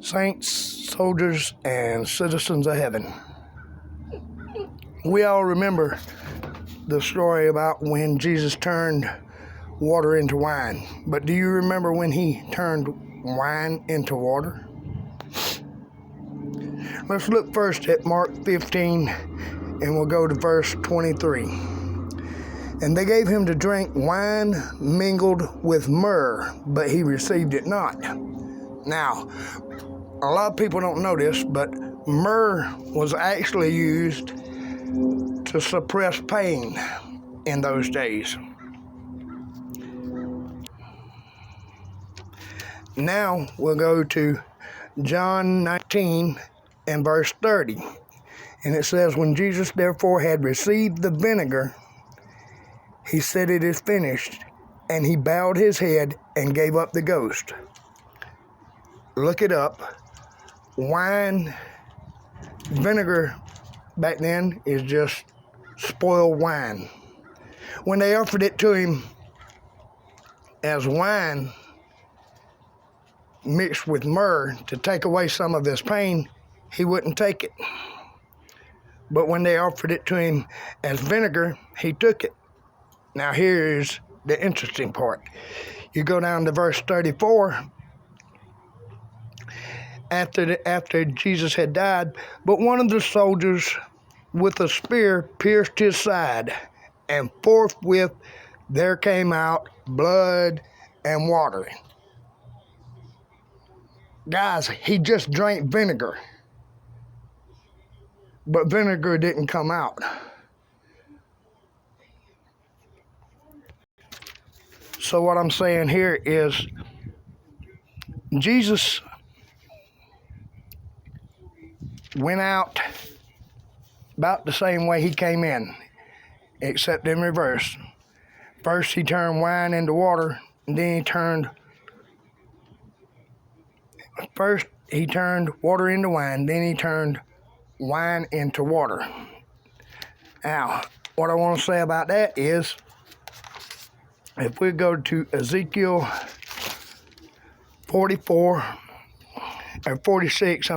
Saints, soldiers, and citizens of heaven. We all remember the story about when Jesus turned water into wine. But do you remember when he turned wine into water? Let's look first at Mark 15, and we'll go to verse 23. And they gave him to drink wine mingled with myrrh, but he received it not. Now, a lot of people don't know this, but myrrh was actually used to suppress pain in those days. Now we'll go to John 19 and verse 30. And it says, when Jesus therefore had received the vinegar, he said, it is finished. And he bowed his head and gave up the ghost. Look it up. Wine, vinegar back then is just spoiled wine. When they offered it to him as wine mixed with myrrh to take away some of his pain, he wouldn't take it. But when they offered it to him as vinegar, he took it. Now here's the interesting part. You go down to verse 34. After Jesus had died, but one of the soldiers with a spear pierced his side, and forthwith there came out blood and water. Guys, he just drank vinegar, but vinegar didn't come out. So what I'm saying here is Jesus went out about the same way he came in, except in reverse. First he turned wine into water, and then he turned water into wine, then he turned wine into water. Now, what I want to say about that is, if we go to Ezekiel 46,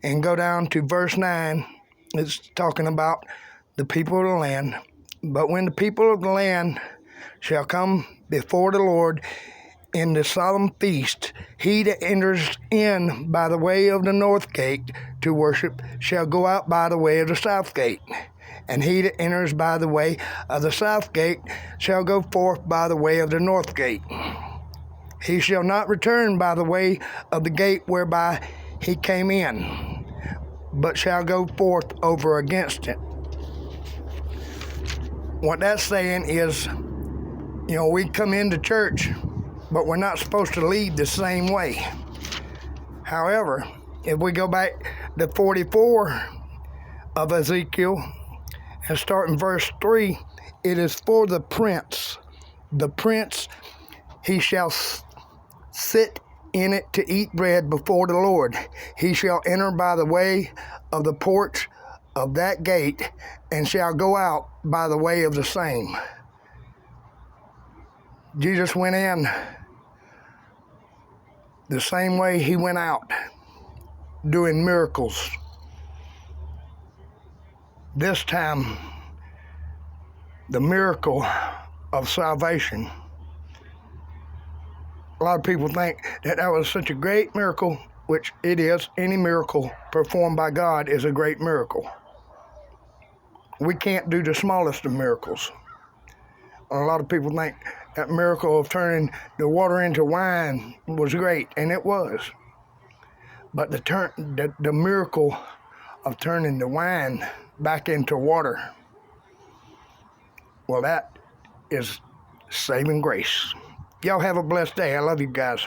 and go down to verse 9, it's talking about the people of the land. But when the people of the land shall come before the Lord in the solemn feast, he that enters in by the way of the north gate to worship shall go out by the way of the south gate. And he that enters by the way of the south gate shall go forth by the way of the north gate. He shall not return by the way of the gate whereby he came in, but shall go forth over against it. What that's saying is, we come into church, but we're not supposed to leave the same way. However, if we go back to 44 of Ezekiel and start in verse 3, it is for the prince. The prince, he shall sit in it to eat bread before the Lord. He shall enter by the way of the porch of that gate, and shall go out by the way of the same. Jesus went in the same way he went out, doing miracles. This time, the miracle of salvation. A lot of people think that was such a great miracle, which it is. Any miracle performed by God is a great miracle. We can't do the smallest of miracles. A lot of people think that miracle of turning the water into wine was great, and it was. But the miracle of turning the wine back into water, well, that is saving grace. Y'all have a blessed day. I love you guys.